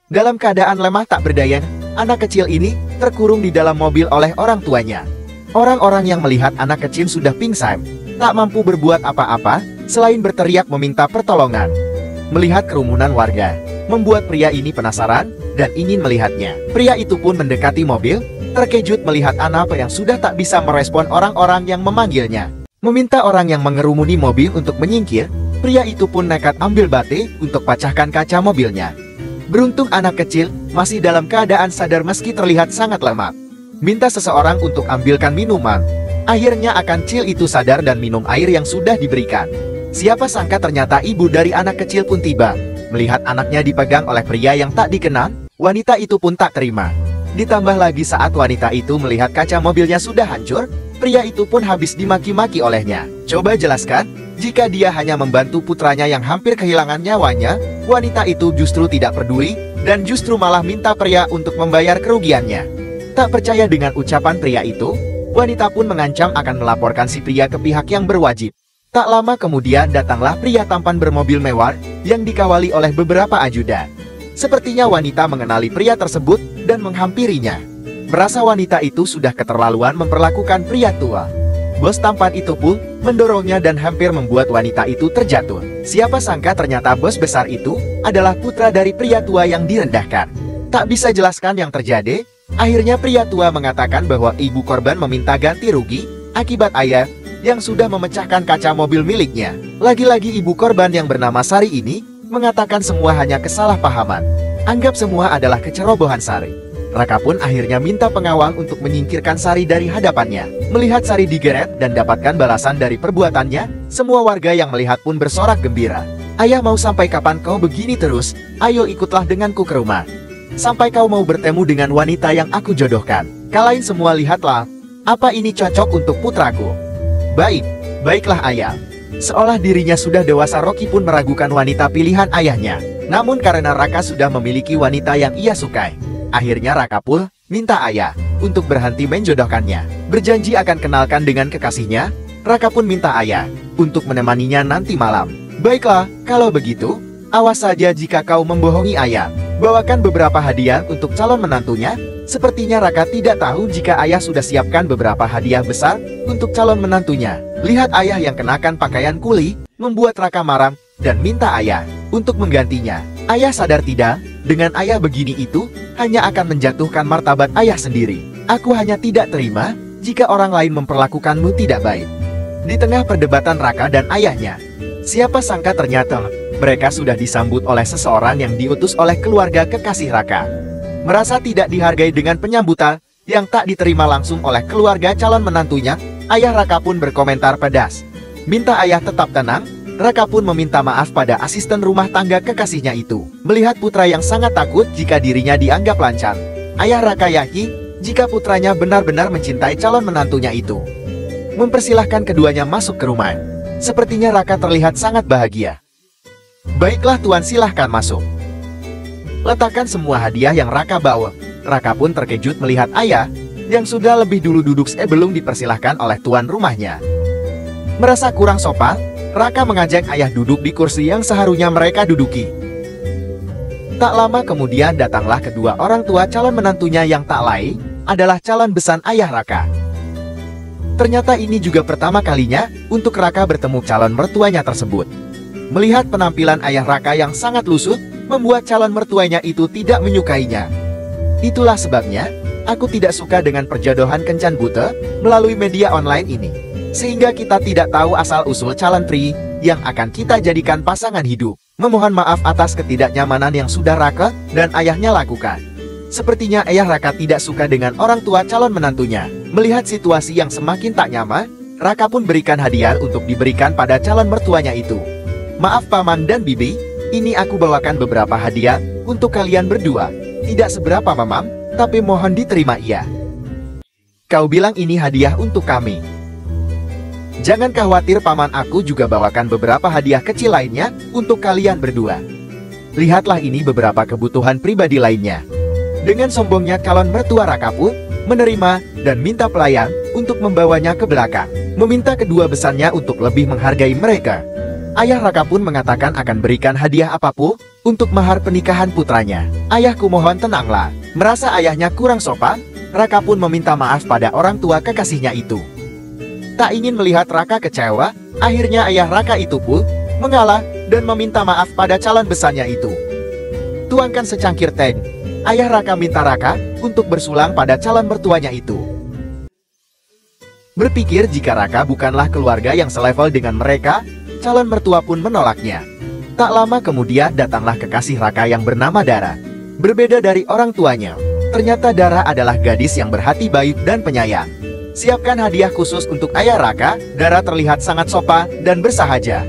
Dalam keadaan lemah tak berdaya, anak kecil ini terkurung di dalam mobil oleh orang tuanya. Orang-orang yang melihat anak kecil sudah pingsan, tak mampu berbuat apa-apa, selain berteriak meminta pertolongan. Melihat kerumunan warga, membuat pria ini penasaran, dan ingin melihatnya. Pria itu pun mendekati mobil, terkejut melihat anak yang sudah tak bisa merespon orang-orang yang memanggilnya. Meminta orang yang mengerumuni mobil untuk menyingkir, pria itu pun nekat ambil bate untuk pecahkan kaca mobilnya. Beruntung anak kecil masih dalam keadaan sadar meski terlihat sangat lemah. Minta seseorang untuk ambilkan minuman. Akhirnya akan kecil itu sadar dan minum air yang sudah diberikan. Siapa sangka ternyata ibu dari anak kecil pun tiba. Melihat anaknya dipegang oleh pria yang tak dikenal, wanita itu pun tak terima. Ditambah lagi saat wanita itu melihat kaca mobilnya sudah hancur, pria itu pun habis dimaki-maki olehnya. Coba jelaskan, jika dia hanya membantu putranya yang hampir kehilangan nyawanya, wanita itu justru tidak peduli, dan justru malah minta pria untuk membayar kerugiannya. Tak percaya dengan ucapan pria itu, wanita pun mengancam akan melaporkan si pria ke pihak yang berwajib. Tak lama kemudian datanglah pria tampan bermobil mewah, yang dikawali oleh beberapa ajudan. Sepertinya wanita mengenali pria tersebut, dan menghampirinya. Merasa wanita itu sudah keterlaluan memperlakukan pria tua. Bos tampan itu pun mendorongnya dan hampir membuat wanita itu terjatuh. Siapa sangka ternyata bos besar itu adalah putra dari pria tua yang direndahkan. Tak bisa jelaskan yang terjadi, akhirnya pria tua mengatakan bahwa ibu korban meminta ganti rugi akibat ayah yang sudah memecahkan kaca mobil miliknya. Lagi-lagi ibu korban yang bernama Sari ini mengatakan semua hanya kesalahpahaman. Anggap semua adalah kecerobohan Sari. Raka pun akhirnya minta pengawal untuk menyingkirkan Sari dari hadapannya. Melihat Sari digeret dan dapatkan balasan dari perbuatannya, semua warga yang melihat pun bersorak gembira. Ayah, mau sampai kapan kau begini terus? Ayo ikutlah denganku ke rumah. Sampai kau mau bertemu dengan wanita yang aku jodohkan. Kalian semua lihatlah, apa ini cocok untuk putraku? Baiklah ayah. Seolah dirinya sudah dewasa, Rocky pun meragukan wanita pilihan ayahnya. Namun karena Raka sudah memiliki wanita yang ia sukai, akhirnya Raka pun minta ayah untuk berhenti menjodohkannya. Berjanji akan kenalkan dengan kekasihnya, Raka pun minta ayah untuk menemaninya nanti malam. Baiklah, kalau begitu, awas saja jika kau membohongi ayah. Bawakan beberapa hadiah untuk calon menantunya. Sepertinya Raka tidak tahu jika ayah sudah siapkan beberapa hadiah besar untuk calon menantunya. Lihat ayah yang kenakan pakaian kuli, membuat Raka marah dan minta ayah untuk menggantinya. Ayah sadar tidak, dengan ayah begini itu hanya akan menjatuhkan martabat ayah sendiri. Aku hanya tidak terima jika orang lain memperlakukanmu tidak baik. Di tengah perdebatan Raka dan ayahnya, siapa sangka ternyata mereka sudah disambut oleh seseorang yang diutus oleh keluarga kekasih Raka. Merasa tidak dihargai dengan penyambutan yang tak diterima langsung oleh keluarga calon menantunya, ayah Raka pun berkomentar pedas. Minta ayah tetap tenang, Raka pun meminta maaf pada asisten rumah tangga kekasihnya itu. Melihat putra yang sangat takut jika dirinya dianggap lancang, ayah Raka yakin jika putranya benar-benar mencintai calon menantunya itu. Mempersilahkan keduanya masuk ke rumah. Sepertinya Raka terlihat sangat bahagia. Baiklah tuan, silahkan masuk. Letakkan semua hadiah yang Raka bawa. Raka pun terkejut melihat ayah yang sudah lebih dulu duduk sebelum dipersilahkan oleh tuan rumahnya. Merasa kurang sopan, Raka mengajak ayah duduk di kursi yang seharusnya mereka duduki. Tak lama kemudian datanglah kedua orang tua calon menantunya yang tak lain adalah calon besan ayah Raka. Ternyata ini juga pertama kalinya untuk Raka bertemu calon mertuanya tersebut. Melihat penampilan ayah Raka yang sangat lusut, membuat calon mertuanya itu tidak menyukainya. Itulah sebabnya, aku tidak suka dengan perjodohan kencan buta melalui media online ini. Sehingga kita tidak tahu asal-usul calon pri yang akan kita jadikan pasangan hidup. Memohon maaf atas ketidaknyamanan yang sudah Raka dan ayahnya lakukan. Sepertinya ayah Raka tidak suka dengan orang tua calon menantunya. Melihat situasi yang semakin tak nyaman, Raka pun berikan hadiah untuk diberikan pada calon mertuanya itu. Maaf paman dan bibi, ini aku bawakan beberapa hadiah untuk kalian berdua. Tidak seberapa mamam, tapi mohon diterima iya. Kau bilang ini hadiah untuk kami. Jangan khawatir paman, aku juga bawakan beberapa hadiah kecil lainnya untuk kalian berdua. Lihatlah ini beberapa kebutuhan pribadi lainnya. Dengan sombongnya calon mertua Raka pun menerima dan minta pelayan untuk membawanya ke belakang. Meminta kedua besannya untuk lebih menghargai mereka. Ayah Raka pun mengatakan akan berikan hadiah apapun untuk mahar pernikahan putranya. Ayahku mohon tenanglah. Merasa ayahnya kurang sopan, Raka pun meminta maaf pada orang tua kekasihnya itu. Tak ingin melihat Raka kecewa, akhirnya ayah Raka itu pun mengalah dan meminta maaf pada calon besannya itu. Tuangkan secangkir teh. Ayah Raka minta Raka untuk bersulang pada calon mertuanya itu. Berpikir jika Raka bukanlah keluarga yang selevel dengan mereka, calon mertua pun menolaknya. Tak lama kemudian datanglah kekasih Raka yang bernama Dara. Berbeda dari orang tuanya, ternyata Dara adalah gadis yang berhati baik dan penyayang. Siapkan hadiah khusus untuk ayah Raka, Dara terlihat sangat sopan dan bersahaja.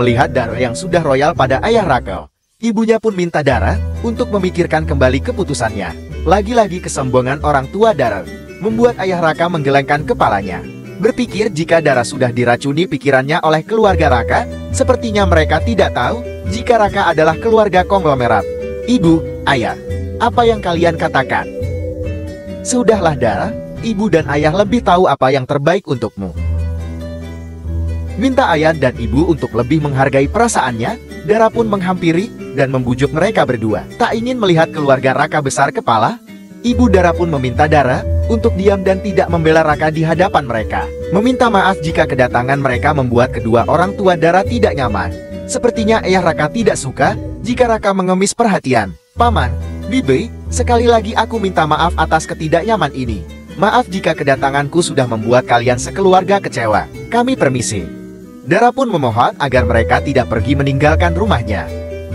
Melihat Dara yang sudah royal pada ayah Raka, ibunya pun minta Dara untuk memikirkan kembali keputusannya. Lagi-lagi kesombongan orang tua Dara membuat ayah Raka menggelengkan kepalanya. Berpikir jika Dara sudah diracuni pikirannya oleh keluarga Raka, sepertinya mereka tidak tahu jika Raka adalah keluarga konglomerat. Ibu, ayah, apa yang kalian katakan? Sudahlah Dara, ibu dan ayah lebih tahu apa yang terbaik untukmu. Minta ayah dan ibu untuk lebih menghargai perasaannya, Dara pun menghampiri dan membujuk mereka berdua. Tak ingin melihat keluarga Raka besar kepala, ibu Dara pun meminta Dara untuk diam dan tidak membela Raka di hadapan mereka. Meminta maaf jika kedatangan mereka membuat kedua orang tua Dara tidak nyaman. Sepertinya ayah Raka tidak suka jika Raka mengemis perhatian. Paman, Bibi, sekali lagi aku minta maaf atas ketidaknyaman ini. Maaf jika kedatanganku sudah membuat kalian sekeluarga kecewa. Kami permisi. Dara pun memohon agar mereka tidak pergi meninggalkan rumahnya.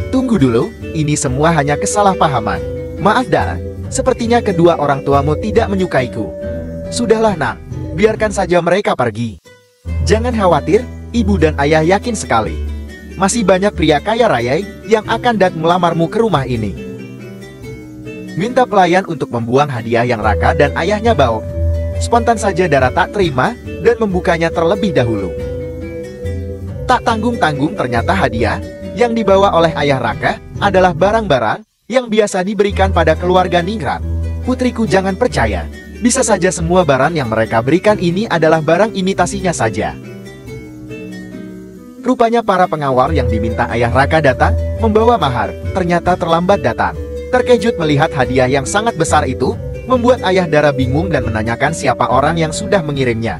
Tunggu dulu, ini semua hanya kesalahpahaman. Maaf Dara, sepertinya kedua orang tuamu tidak menyukaiku. Sudahlah nak, biarkan saja mereka pergi. Jangan khawatir, ibu dan ayah yakin sekali. Masih banyak pria kaya raya yang akan datang melamarmu ke rumah ini. Minta pelayan untuk membuang hadiah yang Raka dan ayahnya bawa. Spontan saja Dara tak terima dan membukanya terlebih dahulu. Tak tanggung-tanggung ternyata hadiah yang dibawa oleh ayah Raka adalah barang-barang yang biasa diberikan pada keluarga Ningrat. Putriku jangan percaya, bisa saja semua barang yang mereka berikan ini adalah barang imitasinya saja. Rupanya para pengawal yang diminta ayah Raka datang, membawa mahar, ternyata terlambat datang. Terkejut melihat hadiah yang sangat besar itu, membuat ayah Dara bingung dan menanyakan siapa orang yang sudah mengirimnya.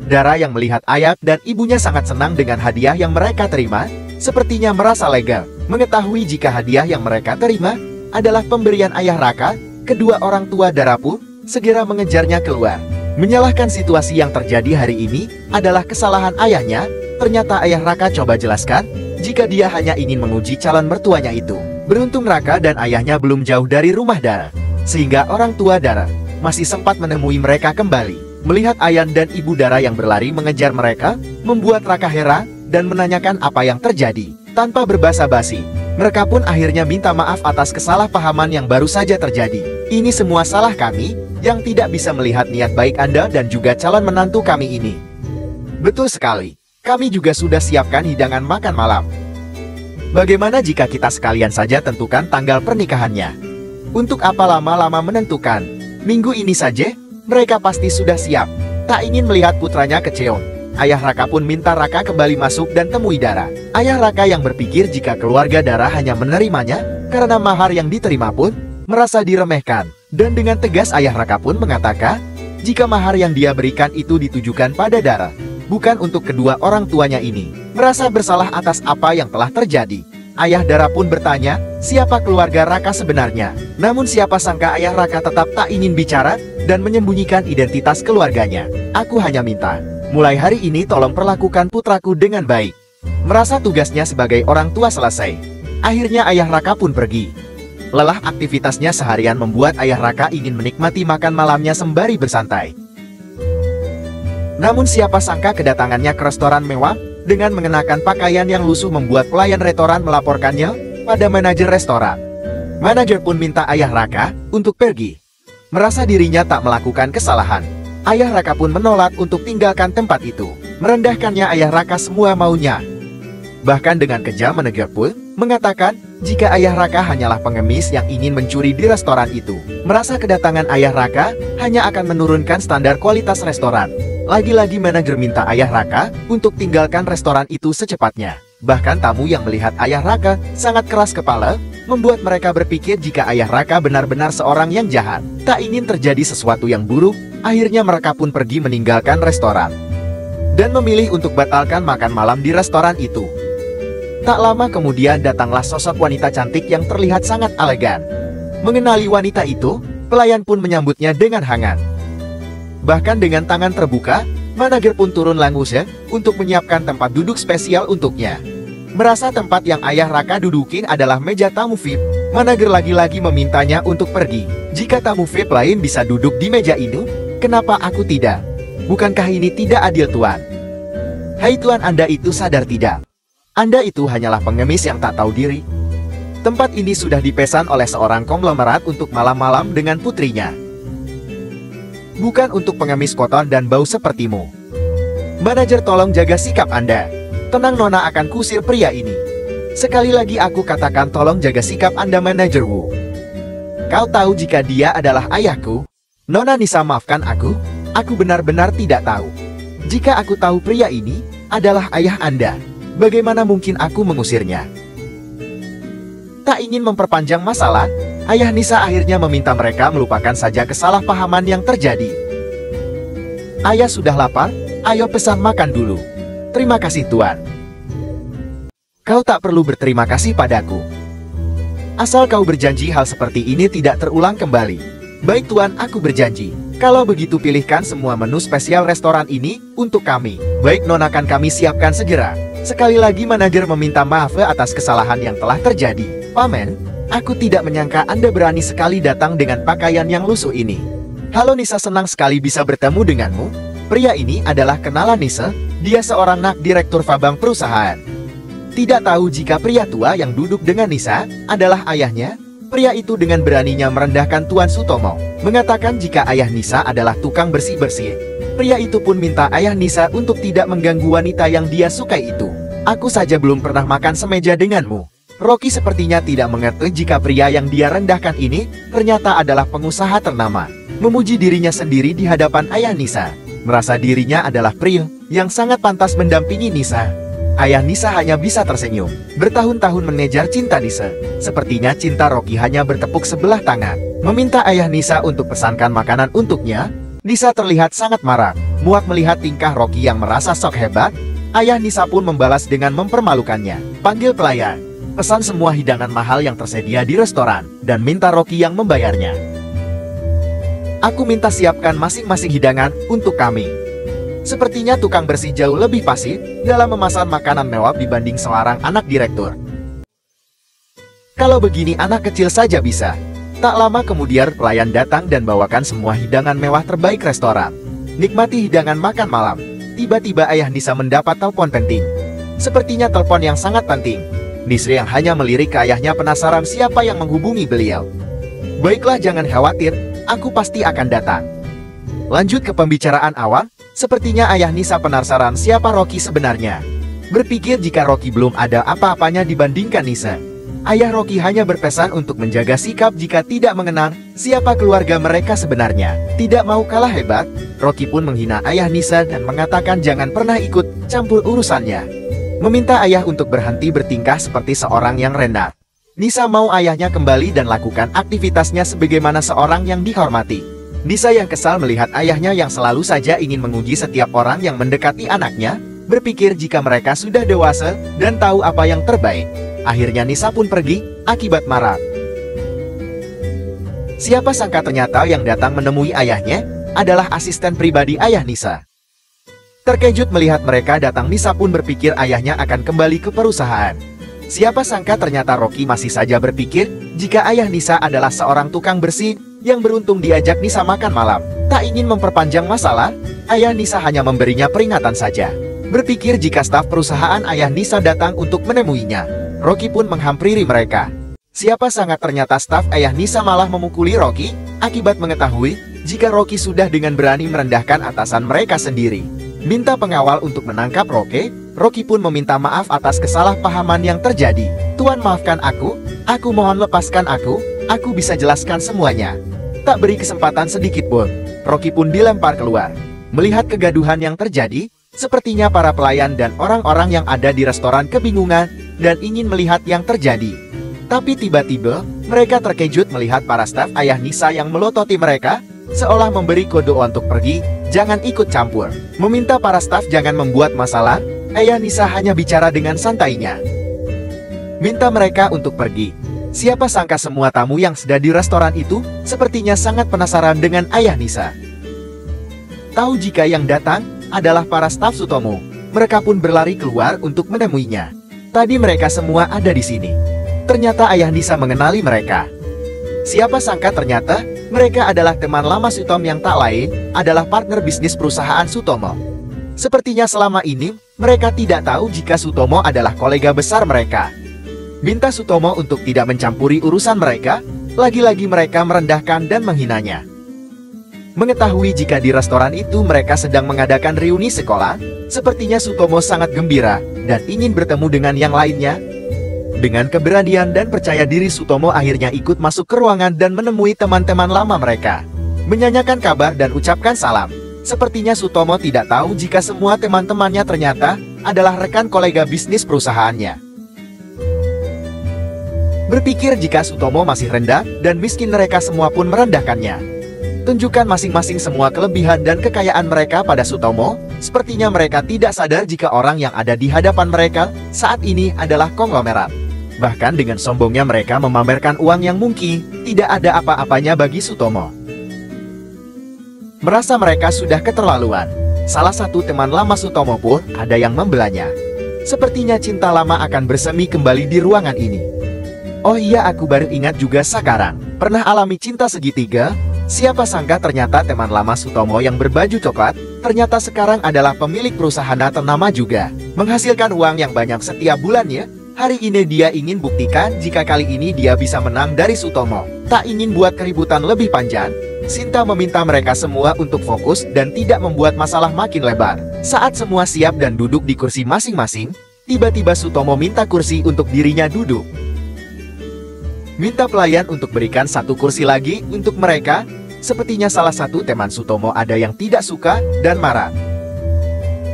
Dara yang melihat ayah dan ibunya sangat senang dengan hadiah yang mereka terima, sepertinya merasa lega. Mengetahui jika hadiah yang mereka terima adalah pemberian ayah Raka, kedua orang tua Dara pun segera mengejarnya keluar. Menyalahkan situasi yang terjadi hari ini adalah kesalahan ayahnya. Ternyata ayah Raka coba jelaskan jika dia hanya ingin menguji calon mertuanya itu. Beruntung Raka dan ayahnya belum jauh dari rumah Dara, sehingga orang tua Dara masih sempat menemui mereka kembali. Melihat ayah dan ibu Dara yang berlari mengejar mereka, membuat Raka heran dan menanyakan apa yang terjadi. Tanpa berbasa-basi, mereka pun akhirnya minta maaf atas kesalahpahaman yang baru saja terjadi. Ini semua salah kami, yang tidak bisa melihat niat baik Anda dan juga calon menantu kami ini. Betul sekali, kami juga sudah siapkan hidangan makan malam. Bagaimana jika kita sekalian saja tentukan tanggal pernikahannya? Untuk apa lama-lama menentukan? Minggu ini saja, mereka pasti sudah siap. Tak ingin melihat putranya kecewa, ayah Raka pun minta Raka kembali masuk dan temui Dara. Ayah Raka yang berpikir jika keluarga Dara hanya menerimanya karena mahar yang diterima pun merasa diremehkan. Dan dengan tegas ayah Raka pun mengatakan jika mahar yang dia berikan itu ditujukan pada Dara, bukan untuk kedua orang tuanya ini. Merasa bersalah atas apa yang telah terjadi, ayah Dara pun bertanya siapa keluarga Raka sebenarnya. Namun siapa sangka ayah Raka tetap tak ingin bicara dan menyembunyikan identitas keluarganya. Aku hanya minta, mulai hari ini tolong perlakukan putraku dengan baik. Merasa tugasnya sebagai orang tua selesai, akhirnya ayah Raka pun pergi. Lelah aktivitasnya seharian membuat ayah Raka ingin menikmati makan malamnya sembari bersantai. Namun siapa sangka kedatangannya ke restoran mewah dengan mengenakan pakaian yang lusuh membuat pelayan restoran melaporkannya pada manajer restoran. Manajer pun minta ayah Raka untuk pergi. Merasa dirinya tak melakukan kesalahan, ayah Raka pun menolak untuk tinggalkan tempat itu. Merendahkannya ayah Raka semua maunya. Bahkan dengan kejam manajer pun mengatakan jika ayah Raka hanyalah pengemis yang ingin mencuri di restoran itu. Merasa kedatangan ayah Raka hanya akan menurunkan standar kualitas restoran. Lagi-lagi manajer minta ayah Raka untuk tinggalkan restoran itu secepatnya. Bahkan tamu yang melihat ayah Raka sangat keras kepala, membuat mereka berpikir jika ayah Raka benar-benar seorang yang jahat. Tak ingin terjadi sesuatu yang buruk, akhirnya mereka pun pergi meninggalkan restoran dan memilih untuk batalkan makan malam di restoran itu. Tak lama kemudian datanglah sosok wanita cantik yang terlihat sangat elegan. Mengenali wanita itu, pelayan pun menyambutnya dengan hangat. Bahkan dengan tangan terbuka, manajer pun turun langsung untuk menyiapkan tempat duduk spesial untuknya. Merasa tempat yang ayah Raka dudukin adalah meja tamu VIP, manajer lagi-lagi memintanya untuk pergi. Jika tamu VIP lain bisa duduk di meja itu, kenapa aku tidak? Bukankah ini tidak adil, Tuan? Hai Tuan, Anda itu sadar tidak? Anda itu hanyalah pengemis yang tak tahu diri. Tempat ini sudah dipesan oleh seorang konglomerat untuk malam-malam dengan putrinya. Bukan untuk pengemis kotor dan bau sepertimu. Manajer, tolong jaga sikap Anda. Tenang Nona, akan kusir pria ini. Sekali lagi aku katakan tolong jaga sikap Anda, Manajer Wu. Kau tahu jika dia adalah ayahku? Nona Nisa, maafkan aku benar-benar tidak tahu. Jika aku tahu pria ini adalah ayah Anda, bagaimana mungkin aku mengusirnya? Tak ingin memperpanjang masalah, ayah Nisa akhirnya meminta mereka melupakan saja kesalahpahaman yang terjadi. Ayah sudah lapar, ayo pesan makan dulu. Terima kasih Tuan. Kau tak perlu berterima kasih padaku. Asal kau berjanji hal seperti ini tidak terulang kembali. Baik Tuan, aku berjanji. Kalau begitu pilihkan semua menu spesial restoran ini untuk kami. Baik Nona, akan kami siapkan segera. Sekali lagi manajer meminta maaf atas kesalahan yang telah terjadi. Paman, aku tidak menyangka Anda berani sekali datang dengan pakaian yang lusuh ini. Halo Nisa, senang sekali bisa bertemu denganmu. Pria ini adalah kenalan Nisa, dia seorang anak direktur Fabang perusahaan. Tidak tahu jika pria tua yang duduk dengan Nisa adalah ayahnya. Pria itu dengan beraninya merendahkan Tuan Sutomo, mengatakan jika ayah Nisa adalah tukang bersih-bersih. Pria itu pun minta ayah Nisa untuk tidak mengganggu wanita yang dia sukai itu. Aku saja belum pernah makan semeja denganmu. Rocky sepertinya tidak mengerti jika pria yang dia rendahkan ini ternyata adalah pengusaha ternama. Memuji dirinya sendiri di hadapan ayah Nisa. Merasa dirinya adalah pria yang sangat pantas mendampingi Nisa. Ayah Nisa hanya bisa tersenyum. Bertahun-tahun mengejar cinta Nisa. Sepertinya cinta Rocky hanya bertepuk sebelah tangan. Meminta ayah Nisa untuk pesankan makanan untuknya. Nisa terlihat sangat marah. Muak melihat tingkah Rocky yang merasa sok hebat. Ayah Nisa pun membalas dengan mempermalukannya. Panggil pelayan. Pesan semua hidangan mahal yang tersedia di restoran, dan minta Rocky yang membayarnya. Aku minta siapkan masing-masing hidangan untuk kami. Sepertinya tukang bersih jauh lebih fasih dalam memesan makanan mewah dibanding seorang anak direktur. Kalau begini anak kecil saja bisa. Tak lama kemudian pelayan datang dan bawakan semua hidangan mewah terbaik restoran. Nikmati hidangan makan malam. Tiba-tiba ayah Nisa mendapat telepon penting. Sepertinya telepon yang sangat penting. Nisa yang hanya melirik ke ayahnya penasaran siapa yang menghubungi beliau. Baiklah, jangan khawatir, aku pasti akan datang. Lanjut ke pembicaraan awal, sepertinya ayah Nisa penasaran siapa Rocky sebenarnya. Berpikir jika Rocky belum ada apa-apanya dibandingkan Nisa. Ayah Rocky hanya berpesan untuk menjaga sikap jika tidak mengenal siapa keluarga mereka sebenarnya. Tidak mau kalah hebat, Rocky pun menghina ayah Nisa dan mengatakan jangan pernah ikut campur urusannya. Meminta ayah untuk berhenti bertingkah seperti seorang yang rendah. Nisa mau ayahnya kembali dan lakukan aktivitasnya sebagaimana seorang yang dihormati. Nisa yang kesal melihat ayahnya yang selalu saja ingin menguji setiap orang yang mendekati anaknya, berpikir jika mereka sudah dewasa dan tahu apa yang terbaik. Akhirnya Nisa pun pergi, akibat marah. Siapa sangka ternyata yang datang menemui ayahnya adalah asisten pribadi ayah Nisa. Terkejut melihat mereka datang, Nisa pun berpikir ayahnya akan kembali ke perusahaan. Siapa sangka ternyata Rocky masih saja berpikir jika ayah Nisa adalah seorang tukang bersih yang beruntung diajak Nisa makan malam. Tak ingin memperpanjang masalah, ayah Nisa hanya memberinya peringatan saja. Berpikir jika staf perusahaan ayah Nisa datang untuk menemuinya, Rocky pun menghampiri mereka. Siapa sangka ternyata staf ayah Nisa malah memukuli Rocky akibat mengetahui jika Rocky sudah dengan berani merendahkan atasan mereka sendiri. Minta pengawal untuk menangkap Rocky. Rocky pun meminta maaf atas kesalahpahaman yang terjadi. Tuan, maafkan aku mohon lepaskan aku bisa jelaskan semuanya. Tak beri kesempatan sedikit pun, Rocky pun dilempar keluar. Melihat kegaduhan yang terjadi, Sepertinya para pelayan dan orang-orang yang ada di restoran kebingungan dan ingin melihat yang terjadi. Tapi tiba-tiba, mereka terkejut melihat para staf ayah Nisa yang melototi mereka, seolah memberi kode untuk pergi, jangan ikut campur. Meminta para staf jangan membuat masalah, ayah Nisa hanya bicara dengan santainya. Minta mereka untuk pergi. Siapa sangka semua tamu yang sedang di restoran itu sepertinya sangat penasaran dengan ayah Nisa. Tahu jika yang datang adalah para staf Sutomo, mereka pun berlari keluar untuk menemuinya. Tadi mereka semua ada di sini. Ternyata ayah Nisa mengenali mereka. Siapa sangka ternyata mereka adalah teman lama Sutomo yang tak lain adalah partner bisnis perusahaan Sutomo. Sepertinya selama ini mereka tidak tahu jika Sutomo adalah kolega besar mereka. Minta Sutomo untuk tidak mencampuri urusan mereka, lagi-lagi mereka merendahkan dan menghinanya. Mengetahui jika di restoran itu mereka sedang mengadakan reuni sekolah, sepertinya Sutomo sangat gembira dan ingin bertemu dengan yang lainnya. Dengan keberanian dan percaya diri Sutomo akhirnya ikut masuk ke ruangan dan menemui teman-teman lama mereka. Menyanyikan kabar dan ucapkan salam. Sepertinya Sutomo tidak tahu jika semua teman-temannya ternyata adalah rekan kolega bisnis perusahaannya. Berpikir jika Sutomo masih rendah dan miskin, mereka semua pun merendahkannya. Tunjukkan masing-masing semua kelebihan dan kekayaan mereka pada Sutomo. Sepertinya mereka tidak sadar jika orang yang ada di hadapan mereka saat ini adalah konglomerat. Bahkan dengan sombongnya mereka memamerkan uang yang mungkin tidak ada apa-apanya bagi Sutomo. Merasa mereka sudah keterlaluan, salah satu teman lama Sutomo pun ada yang membelanya. Sepertinya cinta lama akan bersemi kembali di ruangan ini. Oh iya, aku baru ingat juga sekarang. Pernah alami cinta segitiga? Siapa sangka ternyata teman lama Sutomo yang berbaju coklat, ternyata sekarang adalah pemilik perusahaan ternama juga. Menghasilkan uang yang banyak setiap bulannya. Hari ini dia ingin buktikan jika kali ini dia bisa menang dari Sutomo. Tak ingin buat keributan lebih panjang, Sinta meminta mereka semua untuk fokus dan tidak membuat masalah makin lebar. Saat semua siap dan duduk di kursi masing-masing, tiba-tiba Sutomo minta kursi untuk dirinya duduk. Minta pelayan untuk berikan satu kursi lagi untuk mereka. Sepertinya salah satu teman Sutomo ada yang tidak suka dan marah.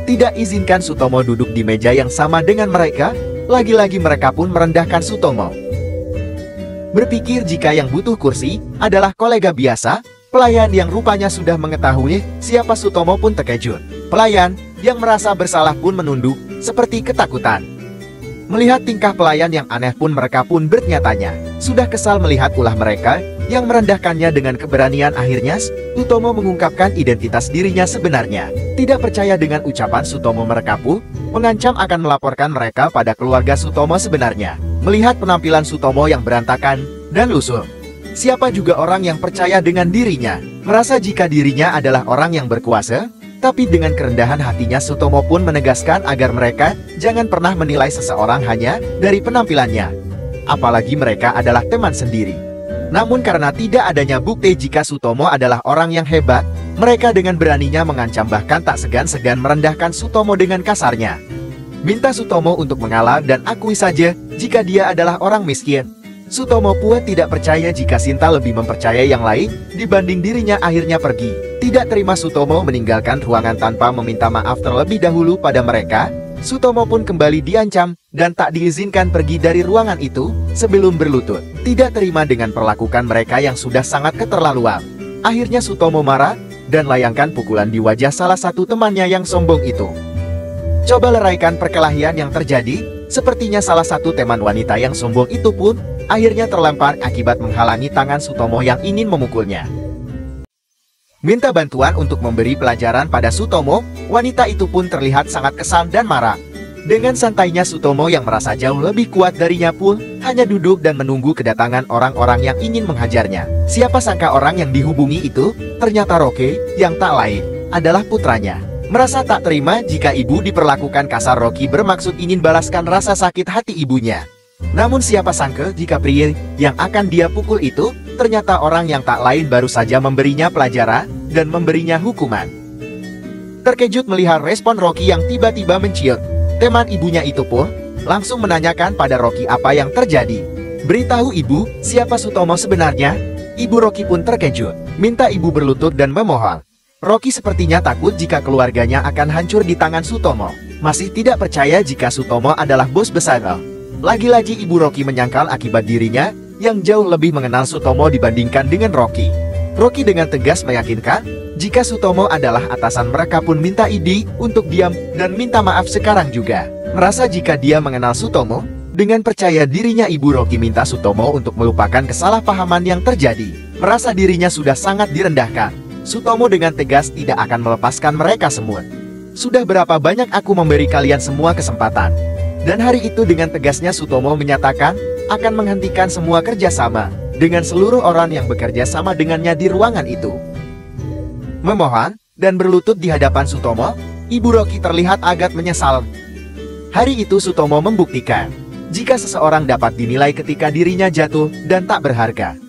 Tidak izinkan Sutomo duduk di meja yang sama dengan mereka. Lagi-lagi mereka pun merendahkan Sutomo. Berpikir jika yang butuh kursi adalah kolega biasa, pelayan yang rupanya sudah mengetahui siapa Sutomo pun terkejut. Pelayan yang merasa bersalah pun menunduk seperti ketakutan. Melihat tingkah pelayan yang aneh pun mereka pun bertanya-tanya. Sudah kesal melihat ulah mereka yang merendahkannya. Dengan keberanian akhirnya Sutomo mengungkapkan identitas dirinya sebenarnya. Tidak percaya dengan ucapan Sutomo, mereka pun mengancam akan melaporkan mereka pada keluarga Sutomo sebenarnya. Melihat penampilan Sutomo yang berantakan dan lusuh, siapa juga orang yang percaya dengan dirinya, merasa jika dirinya adalah orang yang berkuasa. Tapi dengan kerendahan hatinya Sutomo pun menegaskan agar mereka jangan pernah menilai seseorang hanya dari penampilannya. Apalagi mereka adalah teman sendiri. Namun karena tidak adanya bukti jika Sutomo adalah orang yang hebat, mereka dengan beraninya mengancam, bahkan tak segan-segan merendahkan Sutomo dengan kasarnya. Minta Sutomo untuk mengalah dan akui saja jika dia adalah orang miskin. Sutomo pun tidak percaya jika Sinta lebih mempercayai yang lain dibanding dirinya, akhirnya pergi. Tidak terima Sutomo meninggalkan ruangan tanpa meminta maaf terlebih dahulu pada mereka. Sutomo pun kembali diancam dan tak diizinkan pergi dari ruangan itu sebelum berlutut. Tidak terima dengan perlakuan mereka yang sudah sangat keterlaluan. Akhirnya Sutomo marah dan layangkan pukulan di wajah salah satu temannya yang sombong itu. Coba leraikan perkelahian yang terjadi. Sepertinya salah satu teman wanita yang sombong itu pun akhirnya terlempar akibat menghalangi tangan Sutomo yang ingin memukulnya. Minta bantuan untuk memberi pelajaran pada Sutomo, wanita itu pun terlihat sangat kesal dan marah. Dengan santainya Sutomo yang merasa jauh lebih kuat darinya pun hanya duduk dan menunggu kedatangan orang-orang yang ingin menghajarnya. Siapa sangka orang yang dihubungi itu ternyata Rocky, yang tak lain adalah putranya. Merasa tak terima jika ibu diperlakukan kasar, Rocky bermaksud ingin balaskan rasa sakit hati ibunya. Namun siapa sangka jika pria yang akan dia pukul itu ternyata orang yang tak lain baru saja memberinya pelajaran dan memberinya hukuman. Terkejut melihat respon Rocky yang tiba-tiba menciut, teman ibunya itu pun langsung menanyakan pada Rocky apa yang terjadi. Beritahu ibu siapa Sutomo sebenarnya. Ibu Rocky pun terkejut, minta ibu berlutut dan memohon. Rocky sepertinya takut jika keluarganya akan hancur di tangan Sutomo. Masih tidak percaya jika Sutomo adalah bos besar. Lagi-lagi ibu Rocky menyangkal akibat dirinya yang jauh lebih mengenal Sutomo dibandingkan dengan Rocky. Rocky dengan tegas meyakinkan jika Sutomo adalah atasan mereka pun minta Idi untuk diam dan minta maaf sekarang juga. Merasa jika dia mengenal Sutomo, dengan percaya dirinya ibu Rocky minta Sutomo untuk melupakan kesalahpahaman yang terjadi. Merasa dirinya sudah sangat direndahkan, Sutomo dengan tegas tidak akan melepaskan mereka semua. Sudah berapa banyak aku memberi kalian semua kesempatan. Dan hari itu dengan tegasnya Sutomo menyatakan akan menghentikan semua kerjasama dengan seluruh orang yang bekerja sama dengannya di ruangan itu. Memohon dan berlutut di hadapan Sutomo, ibu Rocky terlihat agak menyesal. Hari itu Sutomo membuktikan jika seseorang dapat dinilai ketika dirinya jatuh dan tak berharga.